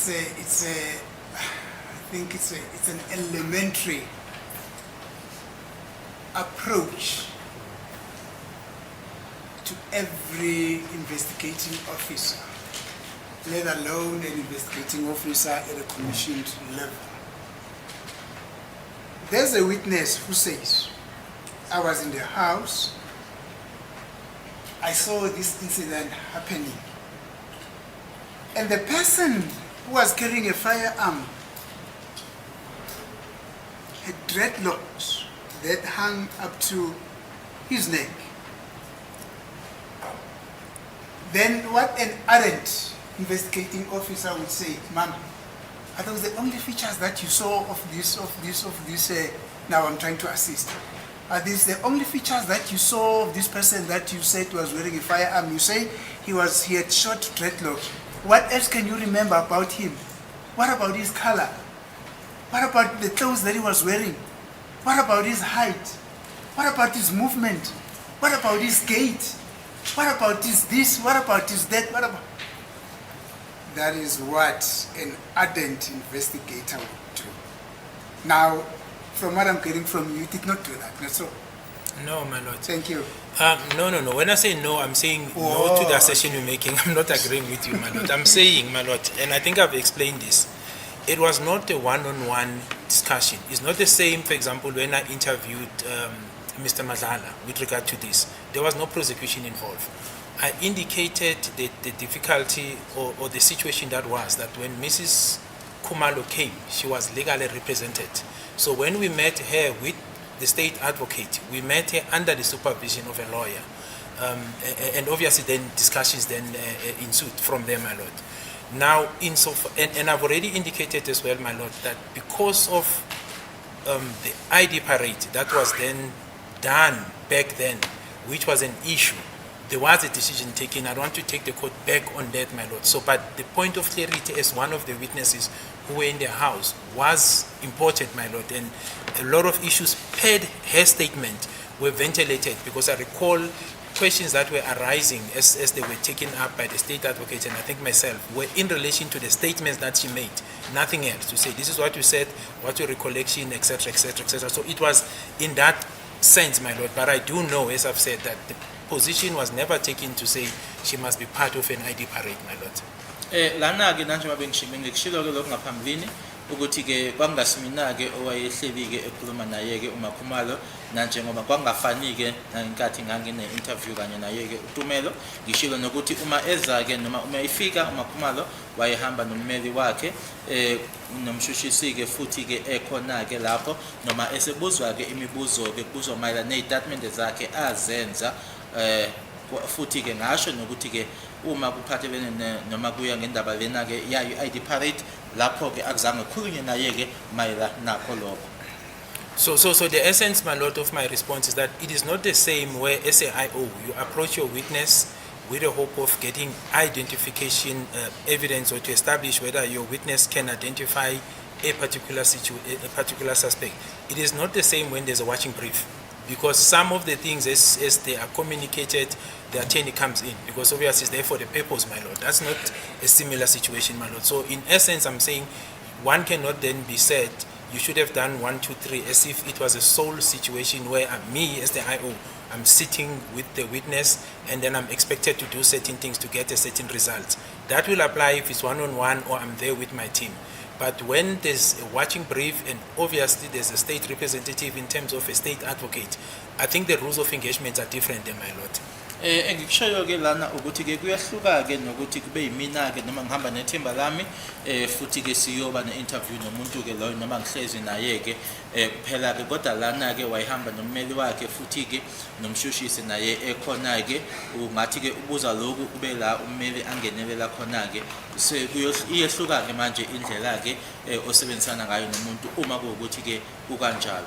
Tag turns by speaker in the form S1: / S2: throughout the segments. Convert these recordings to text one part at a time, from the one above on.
S1: it's an elementary approach to every investigating officer, let alone an investigating officer at a commissioned level. There's a witness who says, I was in the house, I saw this incident happening, and the person who was carrying a firearm had dreadlocks that hung up to his neck. Then what an ardent investigating officer would say, Ma'am, are those the only features that you saw of this, now I'm trying to assist. Are these the only features that you saw of this person that you said was wearing a firearm? You say he had short dreadlocks. What else can you remember about him? What about his color? What about the clothes that he was wearing? What about his height? What about his movement? What about his gait? What about his this? What about his that? What about... That is what an ardent investigator would do. Now, from what I'm getting from you, did not do that, not so?
S2: No, my lord.
S1: Thank you.
S2: No. When I say no, I'm saying no to the assertion you're making. I'm not agreeing with you, my lord. I'm saying, my lord, and I think I've explained this. It was not a one-on-one discussion. It's not the same, for example, when I interviewed Mr. Madlala with regard to this. There was no prosecution involved. I indicated the difficulty or the situation that when Mrs. Makhumalo came, she was legally represented. So when we met her with the state advocate, we met her under the supervision of a lawyer. And obviously then discussions then ensued from there, my lord. Now, and I've already indicated as well, my lord, that because of the ID parade that was then done back then, which was an issue, there was a decision taken. I don't want to take the court back on that, my lord. So, but the point of clarity as one of the witnesses who were in the house was important, my lord, and a lot of issues per her statement were ventilated, because I recall questions that were arising as they were taken up by the state advocate and I think myself were in relation to the statements that she made, nothing else, to say this is what you said, what your recollection, etc., etc., etc. So it was in that sense, my lord, but I do know, as I've said, that the position was never taken to say she must be part of an ID parade, my lord.
S3: Lana-ke njengoba bengishilo-ke lokhu ngaphambilini ukuthi-ke kwangasimina-ke owayehleli-ke ekhuluma naye-ke uMakhumalo, nanjengoba kwangafani-ke nangenkathi ngangine-interview kanye naye-ke uTumelo, ngishilo nokuthi uma eza-ke noma uma ifika uMakhumalo wayehamba nommeli wakhe nomshushisi-ke futhi-ke ekhona-ke lapho, noma esebuzwa-ke imibuzo-ke kubuzwa mayelana ney'tatimende zakhe azenza futhi-ke ngasho nokuthi-ke uma kuphathelene noma kuya ngendaba lena-ke yayo i-ID parade, lapho-ke akuzange khulunywe naye-ke mayelana nakho lokho.
S2: So the essence, my lord, of my response is that it is not the same where as a IO you approach your witness with the hope of getting identification evidence or to establish whether your witness can identify a particular suspect. It is not the same when there's a watching brief, because some of the things as they are communicated, the attorney comes in, because obviously it's there for the purpose, my lord. That's not a similar situation, my lord. So in essence, I'm saying one cannot then be said you should have done 1, 2, 3 as if it was a sole situation where me as the IO, I'm sitting with the witness and then I'm expected to do certain things to get a certain result. That will apply if it's one-on-one or I'm there with my team. But when there's a watching brief and obviously there's a state representative in terms of a state advocate, I think the rules of engagement are different than my lord.
S3: Engikushoyo-ke lana ukuthi-ke kuyahluka-ke nokuthi kube yimina-ke noma ngihamba nethimba lami futhi-ke siyoba ne-interview nomuntu-ke loyo noma ngihlezi naye-ke kuphela-ke kodwa lana-ke wayehamba nommeli wakhe futhi-ke nomshushisi naye ekhona-ke ungathi-ke ubuza lokhu kube la ummeli angenelela khona-ke iyehluka-ke manje indlela-ke osebenzisana ngayo nomuntu uma kuwukuthi-ke kukanjalo.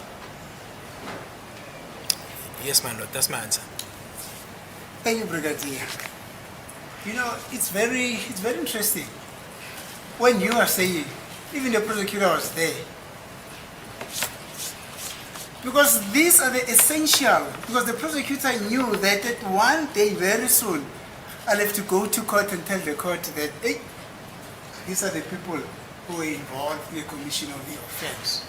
S2: Yes, my lord, that's my answer.
S1: Thank you, Brigadier. You know, it's very interesting when you are saying, even the prosecutor was there. Because these are the essential, because the prosecutor knew that one day, very soon, I'll have to go to court and tell the court that, hey, these are the people who were involved in the commission of the offense.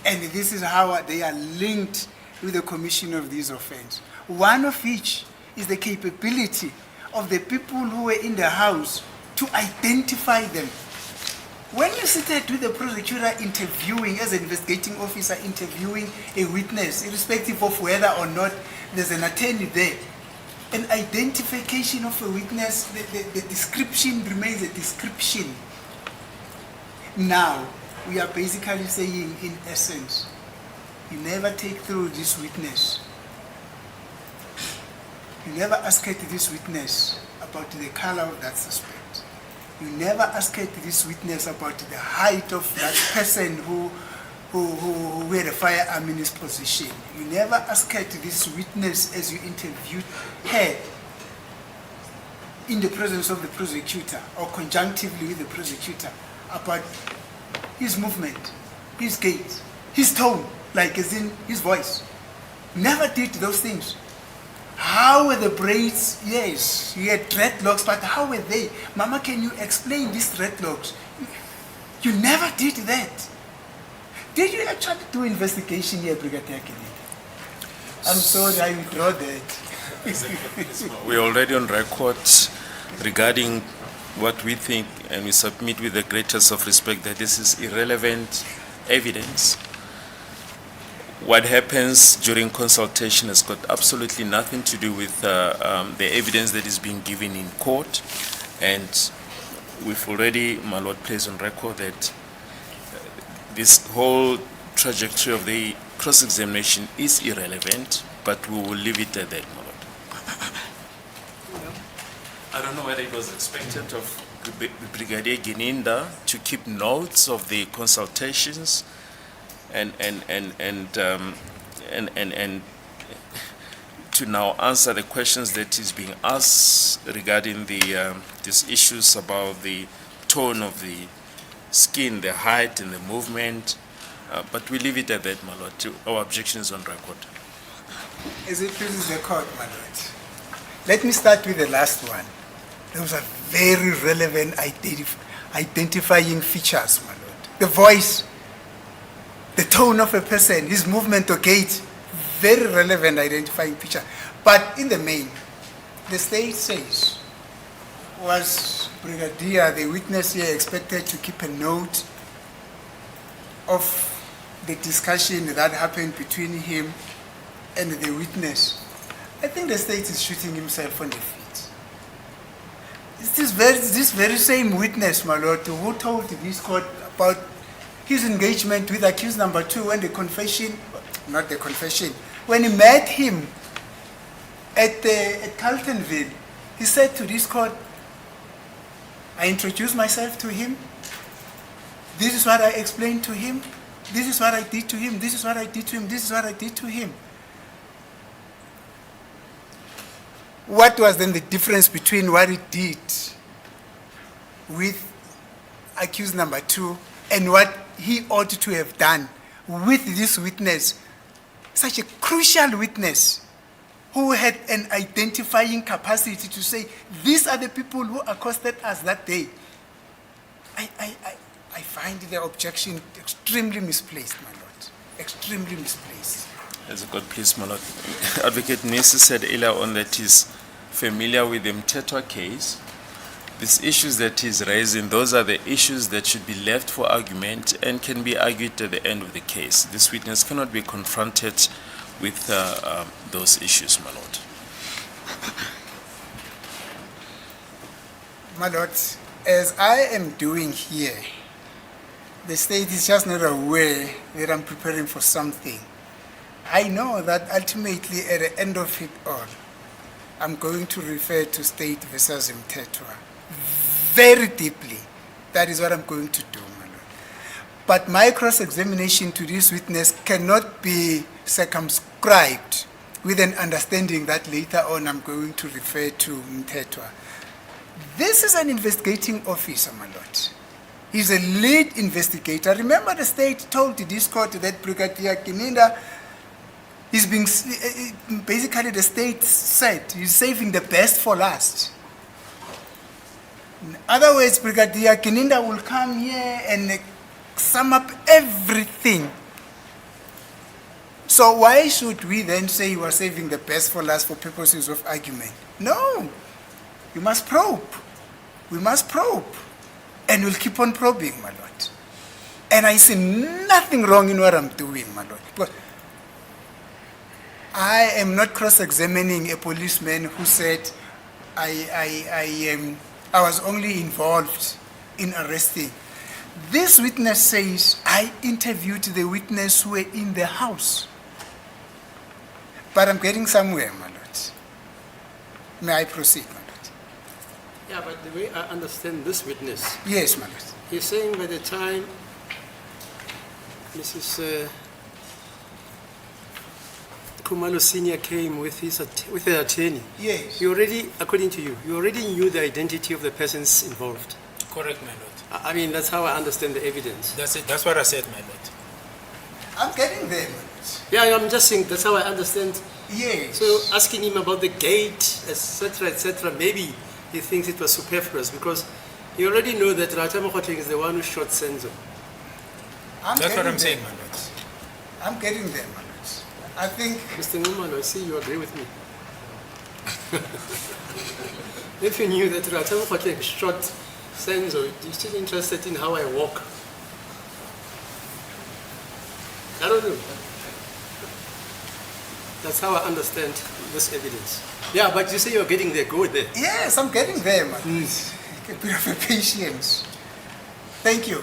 S1: And this is how they are linked with the commission of this offense. One of which is the capability of the people who were in the house to identify them. When you sit with the prosecutor interviewing, as an investigating officer interviewing a witness, irrespective of whether or not there's an attorney there, an identification of a witness, the description remains a description. Now, we are basically saying, in essence, you never take through this witness. You never ask this witness about the color of that suspect. You never ask this witness about the height of that person who had a firearm in his possession. You never ask this witness as you interviewed her in the presence of the prosecutor or conjunctively with the prosecutor about his movement, his gait, his tone, like as in his voice. Never did those things. How were the braids? Yes, he had dreadlocks, but how were they? Mama, can you explain these dreadlocks? You never did that. Did you actually do investigation here, Brigadier Gininda? I'm sorry, I withdraw that.
S4: We're already on record regarding what we think, and we submit with the greatest of respect that this is irrelevant evidence. What happens during consultation has got absolutely nothing to do with the evidence that is being given in court, and we've already, my Lord, placed on record that this whole trajectory of the cross-examination is irrelevant, but we will leave it at that, my Lord. I don't know whether it was expected of Brigadier Gininda to keep notes of the consultations and to now answer the questions that is being asked regarding the these issues about the tone of the skin, the height, and the movement. But we leave it at that, my Lord. Our objection is on record.
S1: As it pleases the court, my Lord. Let me start with the last one. Those are very relevant identifying features, my Lord. The voice, the tone of a person, his movement or gait, very relevant identifying feature. But in the main, the state says, was Brigadier, the witness here, expected to keep a note of the discussion that happened between him and the witness? I think the state is shooting himself on the feet. It's this very same witness, my Lord, who told this court about his engagement with accused number 2 when the confession, not the confession, when he met him at Carltonville, he said to this court, I introduced myself to him. This is what I explained to him. This is what I did to him. This is what I did to him. This is what I did to him. What was then the difference between what he did with accused number 2 and what he ought to have done with this witness, such a crucial witness who had an identifying capacity to say, these are the people who accosted us that day? I find the objection extremely misplaced, my Lord. Extremely misplaced.
S4: As a God, please, my Lord. Advocate Nisi said earlier on that he's familiar with the Mtetwa case. These issues that he's raising, those are the issues that should be left for argument and can be argued at the end of the case. This witness cannot be confronted with those issues, my Lord.
S1: My Lord, as I am doing here, the state is just not aware that I'm preparing for something. I know that ultimately at the end of it all, I'm going to refer to state versus Mtetwa very deeply. That is what I'm going to do, my Lord. But my cross-examination to this witness cannot be circumscribed with an understanding that later on I'm going to refer to Mtetwa. This is an investigating officer, my Lord. He's a lead investigator. Remember, the state told this court that Brigadier Gininda is being, basically the state said, he's saving the best for last. In other words, Brigadier Gininda will come here and sum up everything. So why should we then say you are saving the best for last for purposes of argument? No. You must probe. We must probe. And we'll keep on probing, my lord. And I see nothing wrong in what I'm doing, my lord. But I am not cross-examining a policeman who said I was only involved in arresting. This witness says I interviewed the witness who were in the house. But I'm getting somewhere, my lord. May I proceed, my lord?
S5: Yeah, but the way I understand this witness,
S1: Yes, my lord.
S5: he's saying by the time Mrs. Makhumalo Senior came with her attorney,
S1: Yes.
S5: you already, according to you, you already knew the identity of the persons involved.
S2: Correct, my lord.
S5: I mean, that's how I understand the evidence.
S2: That's it. That's what I said, my lord.
S1: I'm getting there, my lord.
S5: Yeah, I'm just saying that's how I understand.
S1: Yes.
S5: So asking him about the gate, etc., maybe he thinks it was superfluous because you already know that Ratama Khoteng is the one who shot Senzo.
S1: I'm
S2: That's what
S1: getting
S2: I'm saying,
S1: there.
S2: my lord.
S1: I'm getting there, my lord. I think
S5: Mr. Ngumalo, I see you agree with me. If you knew that Ratama Khoteng shot Senzo, you're still interested in how I walk? I don't know. That's how I understand this evidence. Yeah, but you say you're getting there, go there.
S1: yes, I'm getting there, my lord. A bit of a patience. Thank you.